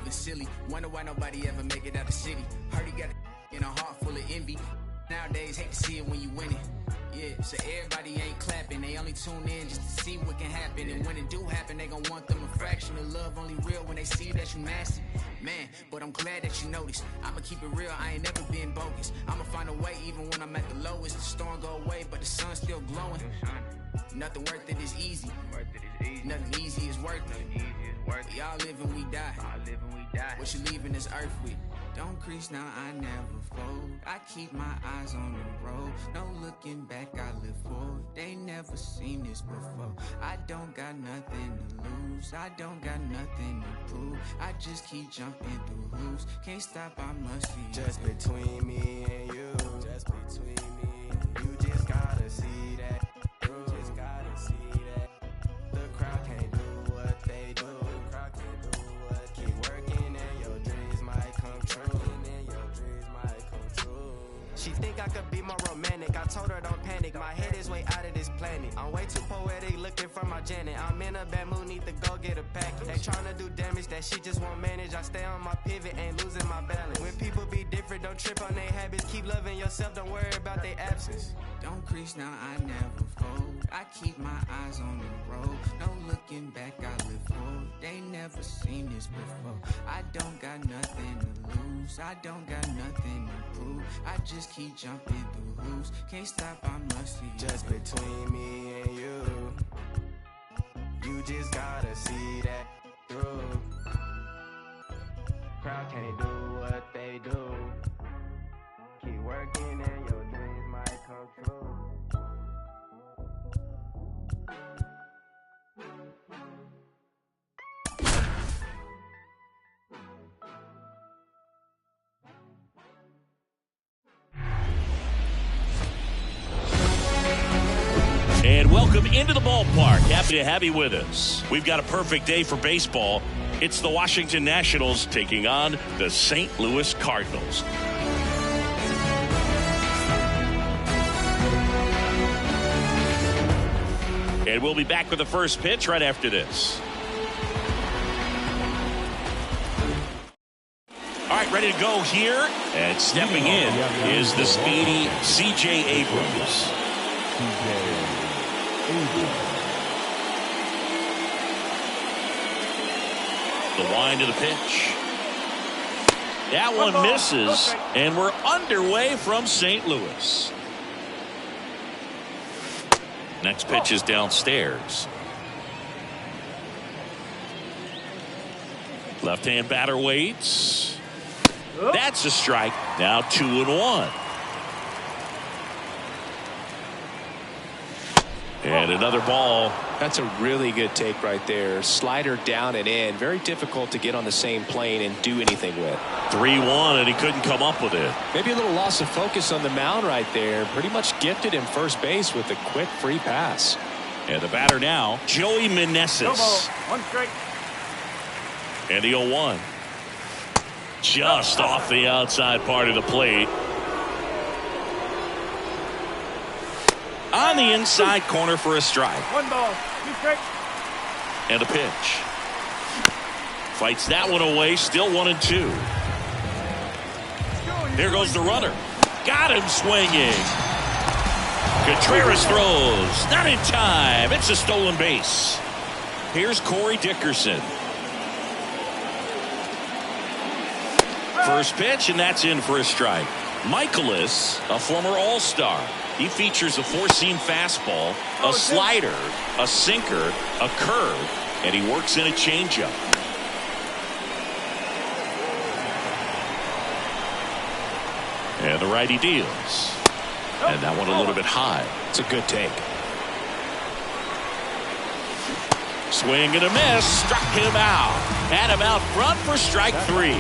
living silly. Wonder why nobody ever make it out the city. Heard he got in a heart full of envy. Nowadays, hate to see it when you win it. Yeah, so everybody ain't clapping. They only tune in just to see what can happen. And when it do happen, they gon' want them a fraction of love. Only real when they see that you master. Man, but I'm glad that you noticed. I'ma keep it real, I ain't never been bogus. I'ma find a way even when I'm at the lowest. The storm go away, but the sun's still glowing. Nothing worth it is easy. Nothing easy is worth it. We all live and we die. What you leaving this earth with? Don't crease now, I never fold. I keep my eyes on the road. No looking back, I live forward. They never seen this before. I don't got nothing to lose. I don't got nothing to prove. I just keep jumping through hoops. Can't stop, I must be. Just between me and you. Just between me and you. You just gotta see that. You just gotta see that. The crowd can't do what they do. The crowd can't do what. Keep working and your dreams might come true. She think I could be more romantic. I told her don't panic. My head is way out of this planet. I'm way too poetic looking for my Janet. I'm in a bad mood, need to go get a pack. They tryna do damage that she just won't manage. I stay on my pivot, ain't losing my balance. When people be different, don't trip on their habits. Keep loving yourself, don't worry about their absence. Don't crease now, I never fold. I keep my eyes on the road. No looking back, I live forward. They never seen this before. I don't got nothing to lose. I don't got nothing to prove. I just keep jumping through hoops. Can't stop, I must be. Just between me and you. You just gotta see that through. Crowd can't do what they do. Keep working and your dreams might come true. And welcome into the ballpark. Happy to have you with us. We've got a perfect day for baseball. It's the Washington Nationals taking on the St. Louis Cardinals. And we'll be back with the first pitch right after this. All right, ready to go here. And stepping in is the speedy C.J. Abrams. The wind of the pitch. That one misses, and we're underway from St. Louis. Next pitch is downstairs. Left-hand batter waits. That's a strike. Now 2-1. And another ball. That's a really good take right there. Slider down and in. Very difficult to get on the same plane and do anything with. 3-1, and he couldn't come up with it. Maybe a little loss of focus on the mound right there. Pretty much gifted him first base with a quick free pass. And the batter now, Joey Meneses. One strike. And the 0-1. Just off the outside part of the plate. On the inside corner for a strike. 1 ball, 2 strikes. And a pitch. Fights that one away. Still 1-2. There goes the runner. Got him swinging. Contreras throws. Not in time. It's a stolen base. Here's Corey Dickerson. First pitch, and that's in for a strike. Michaelis, a former All-Star. He features a four-seam fastball, a slider, a sinker, a curve, and he works in a changeup. And the righty deals. And that one a little bit high. It's a good take. Swing and a miss. Struck him out. Had him out front for strike 3.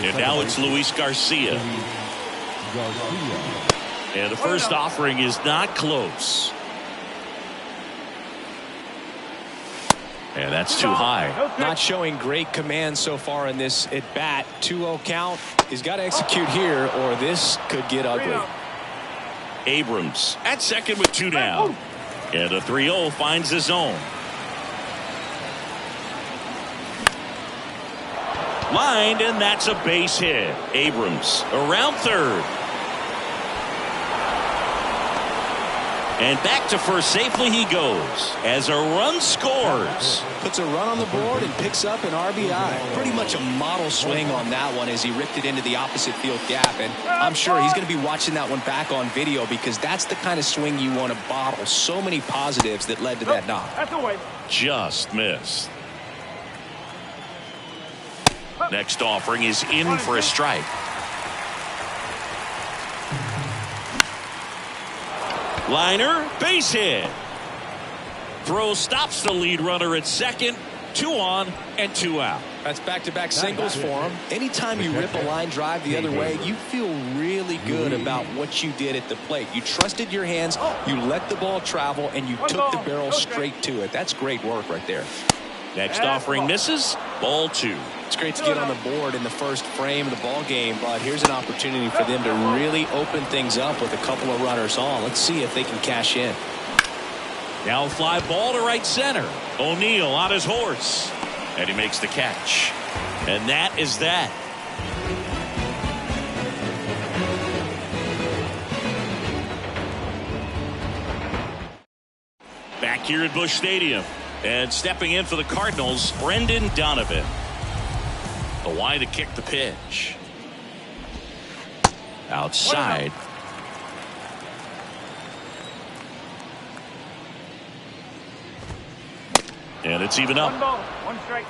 And now it's Luis Garcia. And the first offering is not close. And that's too high. Not showing great command so far in this at bat. 2-0 count. He's got to execute here or this could get ugly. Abrams at second with 2 down. And a 3-0 finds his own. Lined, and that's a base hit. Abrams around third. And back to first safely he goes as a run scores. Puts a run on the board and picks up an RBI. Pretty much a model swing on that one as he ripped it into the opposite field gap. And I'm sure he's going to be watching that one back on video because that's the kind of swing you want to bottle. So many positives that led to that knock. Just missed. Next offering is in for a strike. Liner, base hit. Throw stops the lead runner at second. 2 on and 2 out. That's back-to-back singles for him. Anytime you rip a line drive the other way, you feel really good about what you did at the plate. You trusted your hands, you let the ball travel, and you took the barrel straight to it. That's great work right there. Next offering misses. Ball 2. It's great to get on the board in the first frame of the ball game, but here's an opportunity for them to really open things up with a couple of runners on. Let's see if they can cash in. Now fly ball to right center. O'Neill on his horse. And he makes the catch. And that is that. Back here at Busch Stadium. And stepping in for the Cardinals, Brendan Donovan. Away to kick the pitch. Outside. And it's even up. 1 ball, 1 strike.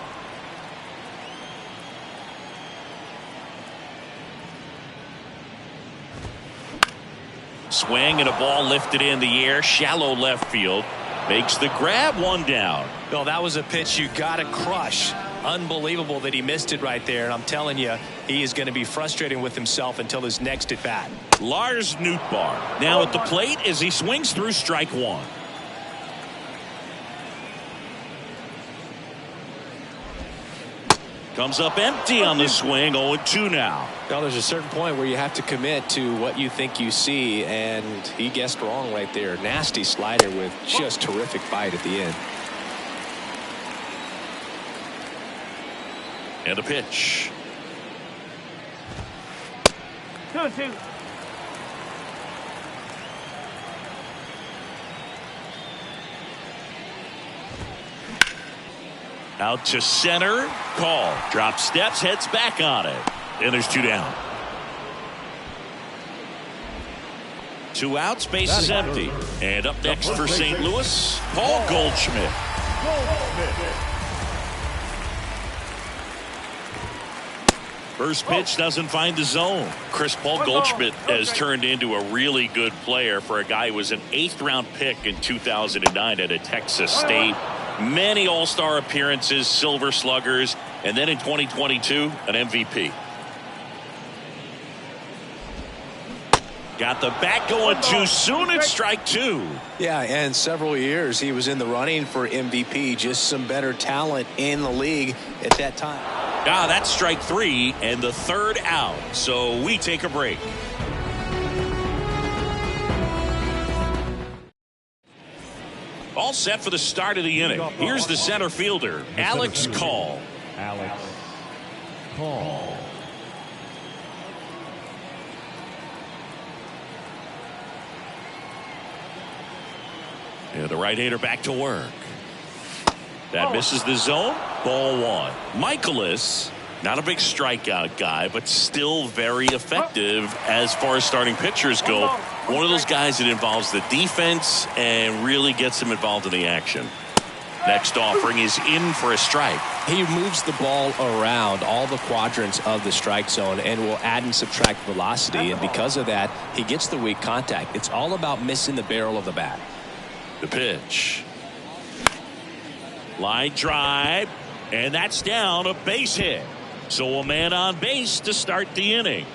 Swing and a ball lifted in the air. Shallow left field. Makes the grab. 1 down. No, that was a pitch you got to crush. Unbelievable that he missed it right there. And I'm telling you, he is going to be frustrated with himself until his next at bat. Lars Nootbaar now at the plate as he swings through strike 1. Comes up empty on the swing. 0-2 now. Now there's a certain point where you have to commit to what you think you see, and he guessed wrong right there. Nasty slider with just terrific bite at the end. And a pitch. 2-2. Out to center. Call. Drop steps. Heads back on it. And there's 2 down. 2 outs. Base is empty. And up next for St. Louis, Paul Goldschmidt. First pitch doesn't find the zone. Paul Goldschmidt has turned into a really good player for a guy who was an 8th-round pick in 2009 at Texas State. Many all-star appearances, silver sluggers, and then in 2022, an MVP. Got the bat going too soon at strike 2. Yeah, and several years he was in the running for MVP. Just some better talent in the league at that time. That's strike 3 and the 3rd out. So we take a break. All set for the start of the inning. Here's the center fielder, Alex Call. Alex Call. Yeah, the right-hander back to work. That misses the zone. Ball 1. Michaelis, not a big strikeout guy, but still very effective as far as starting pitchers go. One of those guys that involves the defense and really gets him involved in the action. Next offering is in for a strike. He moves the ball around all the quadrants of the strike zone and will add and subtract velocity. And because of that, he gets the weak contact. It's all about missing the barrel of the bat. The pitch. Line drive. And that's down, a base hit. So a man on base to start the inning.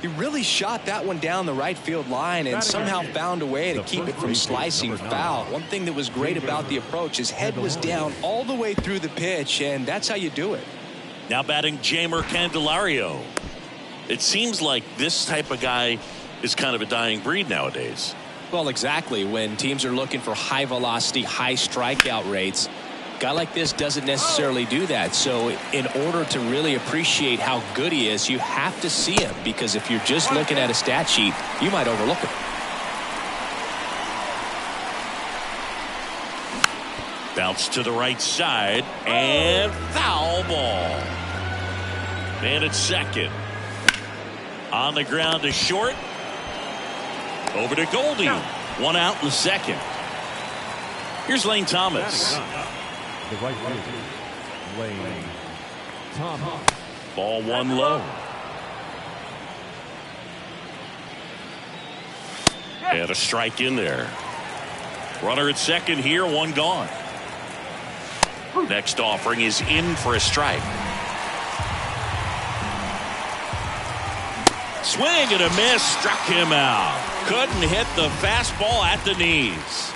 He really shot that one down the right field line and somehow found a way to keep it from slicing foul. One thing that was great about the approach, his head was down all the way through the pitch, and that's how you do it. Now batting Jamer Candelario. It seems like this type of guy is kind of a dying breed nowadays. Well, exactly. When teams are looking for high velocity, high strikeout rates, A guy like this doesn't necessarily do that. So in order to really appreciate how good he is, you have to see him, because if you're just looking at a stat sheet, you might overlook him. Bounce to the right side and foul ball. And it's second. On the ground to short. Over to Goldie. One out in the second. Here's Lane Thomas. The right fielder, Lane Thomas. Ball one low. And a strike in there. Runner at second here, one gone. Next offering is in for a strike. Swing and a miss, struck him out. Couldn't hit the fastball at the knees.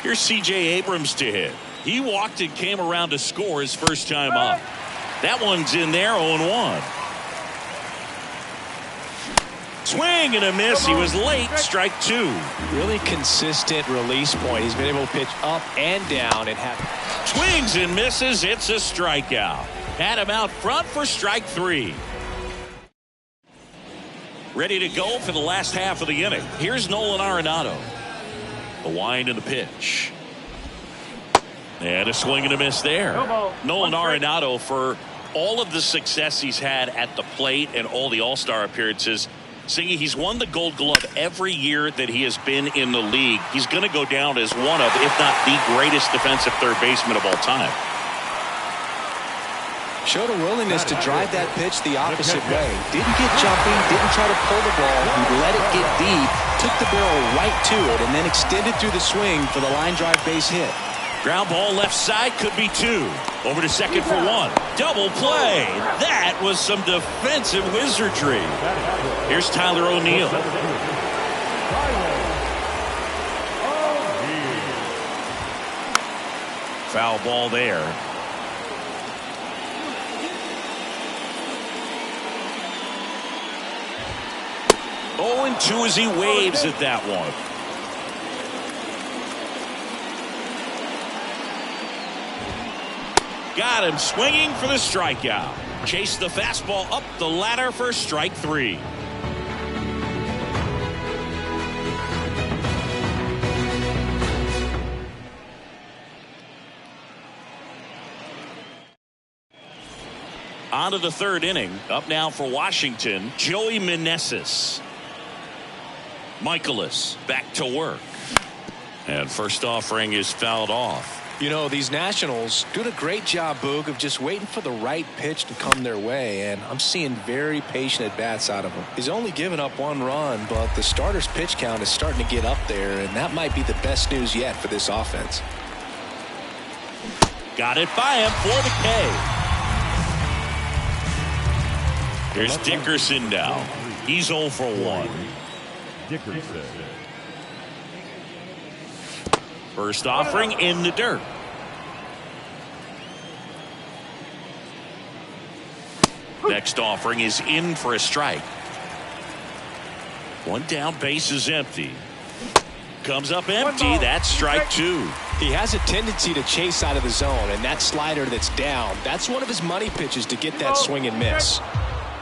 Here's C.J. Abrams to hit. He walked and came around to score his first time up. That one's in there, 0-1. Swing and a miss. He was late. Strike two. Really consistent release point. He's been able to pitch up and down and have swings and misses. It's a strikeout. Had him out front for strike three. Ready to go for the last half of the inning. Here's Nolan Arenado. The wind and the pitch. And a swing and a miss there. Nolan Arenado, for all of the success he's had at the plate and all the All-Star appearances, Singy, he's won the Gold Glove every year that he has been in the league. He's going to go down as one of, if not the greatest defensive third baseman of all time. Showed a willingness to drive that pitch the opposite way. Didn't get jumpy, didn't try to pull the ball. He let it get deep, took the barrel right to it, and then extended through the swing for the line drive base hit. Ground ball left side, could be two. Over to second for one. Double play. That was some defensive wizardry. Here's Tyler O'Neill. Foul ball there. Oh, and 2 as he waves at that one. Got him swinging for the strikeout. Chased the fastball up the ladder for strike three. On to the third inning. Up now for Washington, Joey Meneses. Michaelis back to work. And first offering is fouled off. You know, these Nationals doing a great job, Boog, of just waiting for the right pitch to come their way, and I'm seeing very patient at-bats out of him. He's only given up 1 run, but the starter's pitch count is starting to get up there, and that might be the best news yet for this offense. Got it by him for the K. Here's Dickerson now. He's 0 for 1. Dickerson. First offering in the dirt. Next offering is in for a strike. One down, base is empty. Comes up empty. That's strike two. He has a tendency to chase out of the zone, and that slider that's down, that's one of his money pitches to get that swing and miss.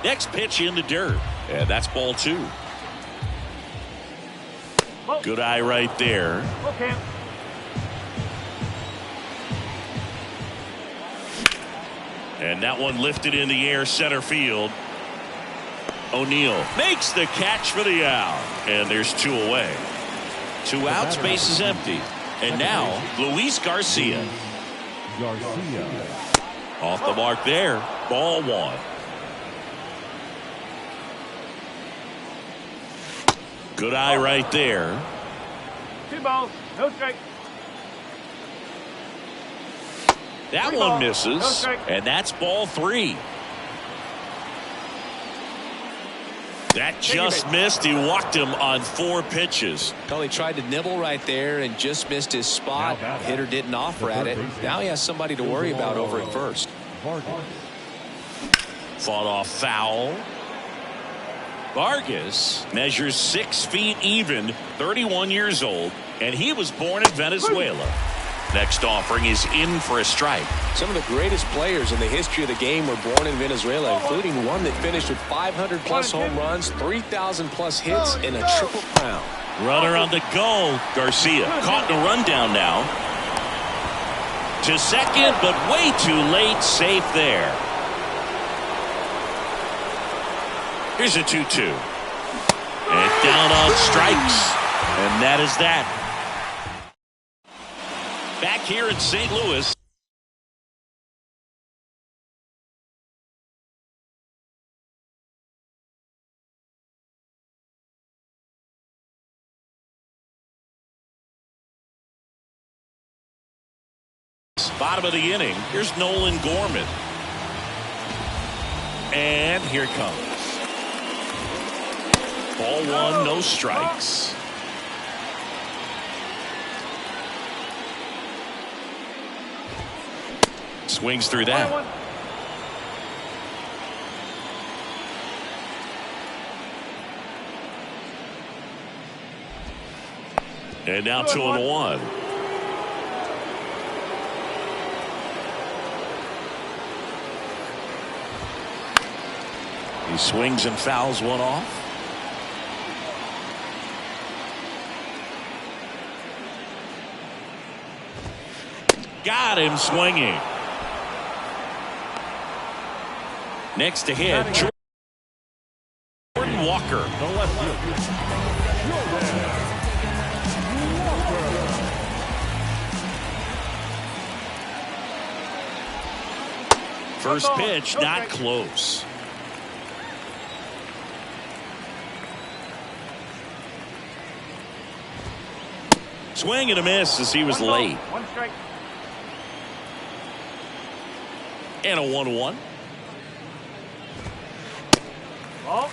Next pitch in the dirt. And that's ball 2. Good eye right there. Okay. And that one lifted in the air, center field. O'Neill makes the catch for the out. And there's 2 away. 2 outs, base is empty. And now, Luis Garcia. Off the mark there. Ball 1. Good eye right there. 2 balls, no strike. That one misses, and that's ball 3. That just missed. He walked him on 4 pitches. Well, he tried to nibble right there and just missed his spot. Hitter didn't offer at it. Now he has somebody to worry about over at first. Fought off foul. Vargas measures 6 feet even, 31 years old, and he was born in Venezuela. Next offering is in for a strike. Some of the greatest players in the history of the game were born in Venezuela, including one that finished with 500-plus home runs, 3,000-plus hits, and a triple crown. Runner on the go. Garcia caught in a rundown now. To second, but way too late. Safe there. Here's a 2-2. And down on strikes. And that is that. Back here in St. Louis. Bottom of the inning. Here's Nolan Gorman. And here it comes. Ball one, no strikes. Swings through that. And now 2-1. He swings and fouls one off. Got him swinging. Next to hit, Jordan Walker. First pitch, not close. Swing and a miss as he was late. One strike. And a 1-1. Ball.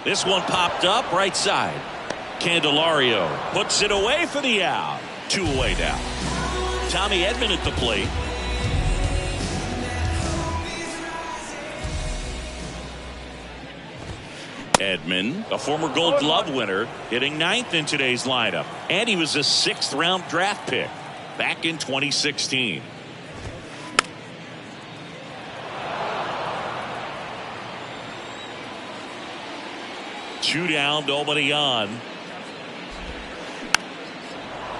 This one popped up right side. Candelario puts it away for the out. 2 away now. Tommy Edman at the plate. Edman, a former Gold Glove winner, hitting 9th in today's lineup. And he was a 6th round draft pick back in 2016. Two down, nobody on.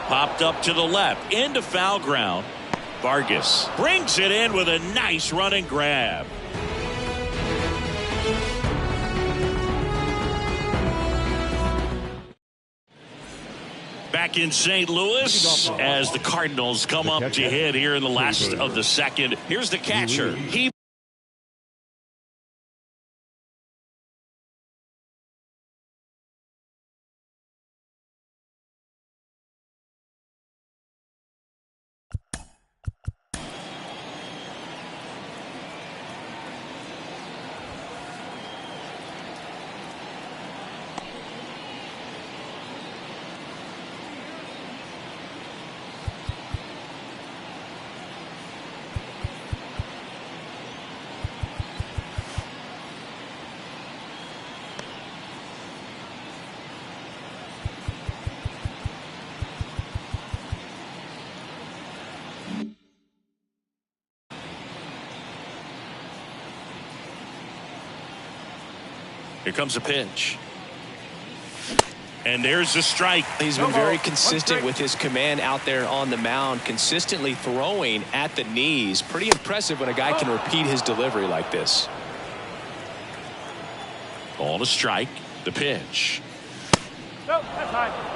Popped up to the left, into foul ground. Vargas brings it in with a nice running grab. Back in St. Louis as the Cardinals come up to hit here in the last of the second. Here's the catcher. Here comes a pitch. And there's the strike. He's been very consistent with his command out there on the mound, consistently throwing at the knees. Pretty impressive when a guy can repeat his delivery like this. Ball to strike. The pitch. No, that's high.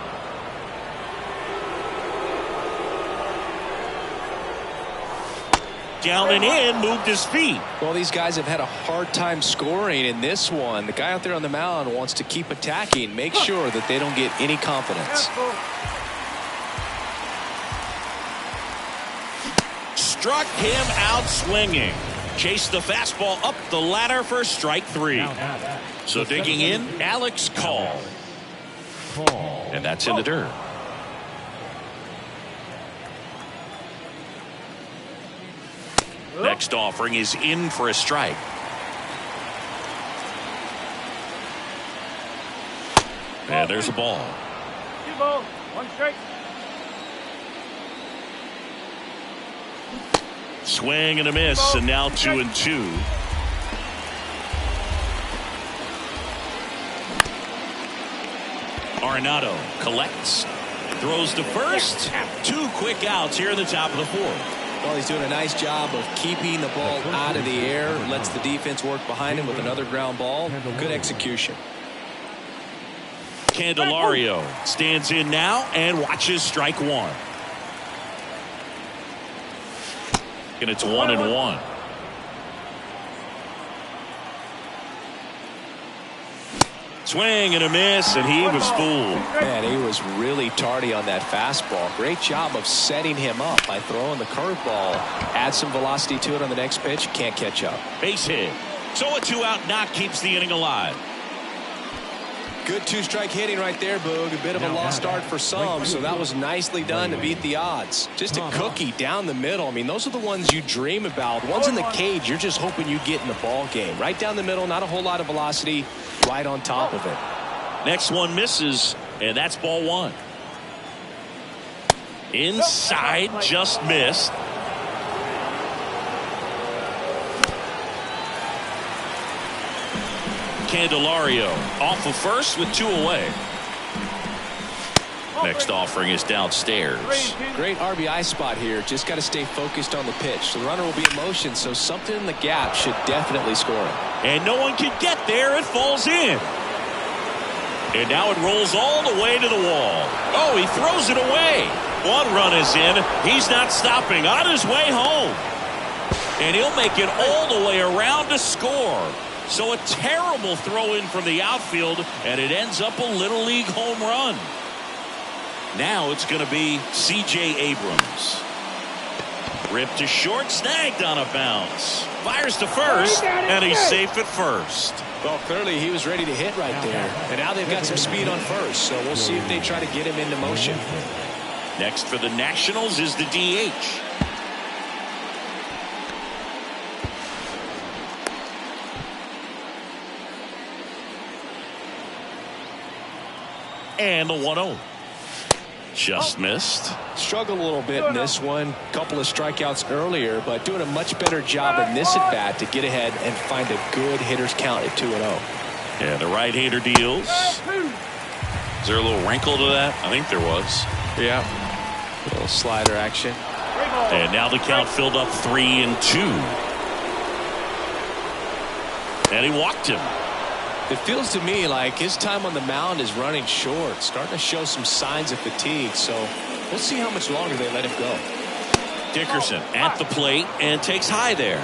Down and in, moved his feet. Well, these guys have had a hard time scoring in this one. The guy out there on the mound wants to keep attacking, make sure that they don't get any confidence. Struck him out swinging. Chased the fastball up the ladder for strike 3. So digging in, Alex Call. And that's in the dirt. Next offering is in for a strike. And there's a ball. 2 balls, 1 strike. Swing and a miss, and now 2-2. Arenado collects, throws to first. 2 quick outs here in the top of the 4th. Well, he's doing a nice job of keeping the ball out of the air. Lets the defense work behind him with another ground ball. Good execution. Candelario stands in now and watches strike 1. And it's 1-1. Swing and a miss, and he was fooled. Man, he was really tardy on that fastball. Great job of setting him up by throwing the curveball. Add some velocity to it on the next pitch. Can't catch up. Base hit. So a 2-out knock keeps the inning alive. Good 2-strike hitting right there, Boog. A bit of a lost start for some, so that was nicely done to beat the odds. Just a cookie down the middle. I mean, those are the ones you dream about. Ones in the cage, you're just hoping you get in the ball game. Right down the middle, not a whole lot of velocity, right on top of it. Next one misses, and that's ball 1. Inside, just missed. Candelario off of first with 2 away. Next offering is downstairs. Great RBI spot here. Just got to stay focused on the pitch. The runner will be in motion, so something in the gap should definitely score it. And no one can get there. It falls in. And now it rolls all the way to the wall. Oh, he throws it away. 1 run is in. He's not stopping. On his way home. And he'll make it all the way around to score. So a terrible throw in from the outfield, and it ends up a Little League home run. Now it's going to be C.J. Abrams. Ripped to short, snagged on a bounce. Fires to first, and he's safe at first. Well, clearly he was ready to hit right there. And now they've got some speed on first, so we'll see if they try to get him into motion. Next for the Nationals is the DH. And the 1-0. Just missed. Struggled a little bit in this one. Couple of strikeouts earlier, but doing a much better job in this at bat to get ahead and find a good hitter's count at 2-0. And the right-hander deals. Is there a little wrinkle to that? I think there was. Yeah. A little slider action. And now the count filled up 3-2. And he walked him. It feels to me like his time on the mound is running short, starting to show some signs of fatigue, so we'll see how much longer they let him go. Dickerson at the plate and takes high there.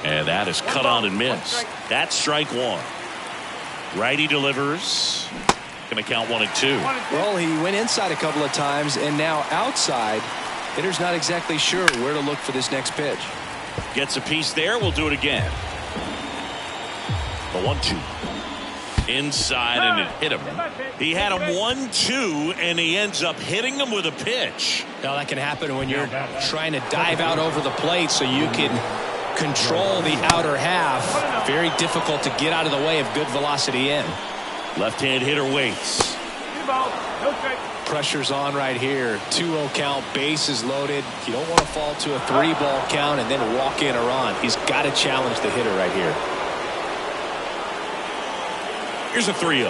And that is cut on and missed. That's strike 1. Righty delivers. Going to count 1-2. Well, he went inside a couple of times, and now outside. Hitter's not exactly sure where to look for this next pitch. Gets a piece there. We'll do it again. The 1-2. Inside, and it hit him. He had him 1-2, and he ends up hitting him with a pitch. Now that can happen when you're trying to dive out over the plate so you can control the outer half. Very difficult to get out of the way of good velocity in. Left-hand hitter waits. 2 balls, no strike. Pressure's on right here. 2-0 count, bases loaded. You don't want to fall to a 3-ball count and then walk in a run. He's got to challenge the hitter right here. Here's a 3-0.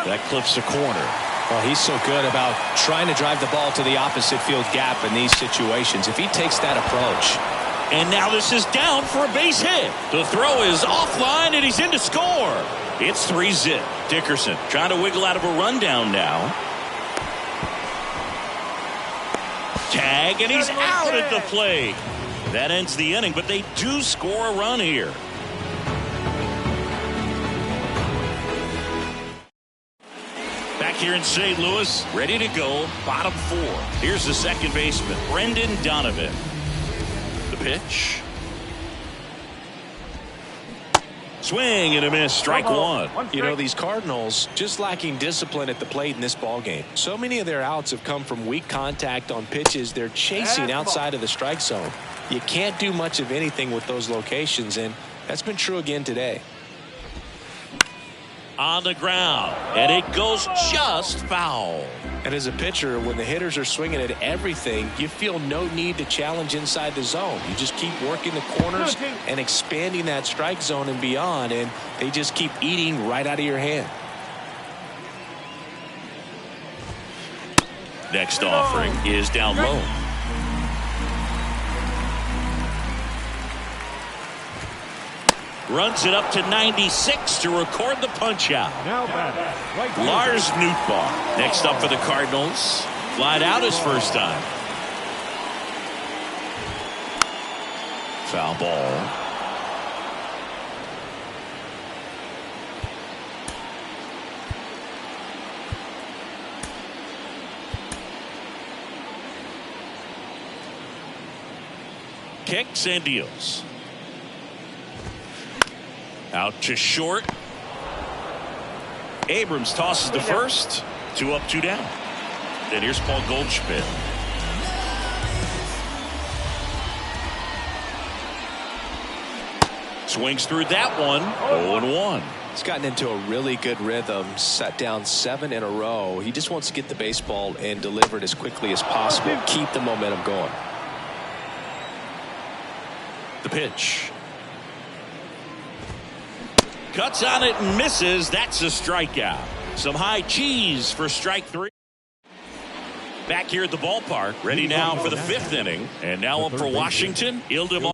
That clips the corner. Well, he's so good about trying to drive the ball to the opposite field gap in these situations. If he takes that approach. And now this is down for a base hit. The throw is offline, and he's in to score. It's 3-zip. Dickerson trying to wiggle out of a rundown now. Tag, and he's out at the plate. That ends the inning, but they do score a run here. Back here in St. Louis, ready to go, bottom 4. Here's the second baseman, Brendan Donovan. The pitch. Swing and a miss, strike 1. You know, these Cardinals just lacking discipline at the plate in this ball game. So many of their outs have come from weak contact on pitches they're chasing outside of the strike zone. You can't do much of anything with those locations, and That's been true again today. On the ground, and it goes just foul. And as a pitcher, when the hitters are swinging at everything, you feel no need to challenge inside the zone. You just keep working the corners and expanding that strike zone and beyond, and they just keep eating right out of your hand. Next offering is down low. Runs it up to 96 to record the punch out. Now batter, right fielder. Lars Nootbaar next up for the Cardinals. Flied out his first time. Foul ball. Kicks and deals. Out to short. Abrams tosses to first. 2 up, 2 down. Then here's Paul Goldschmidt. Swings through that one. 0-1. He's gotten into a really good rhythm. Set down 7 in a row. He just wants to get the baseball and deliver it as quickly as possible. Keep the momentum going. The pitch. Cuts on it and misses. That's a strikeout. Some high cheese for strike 3. Back here at the ballpark. Ready now for the 5th inning. And now up for Washington, Ildemar.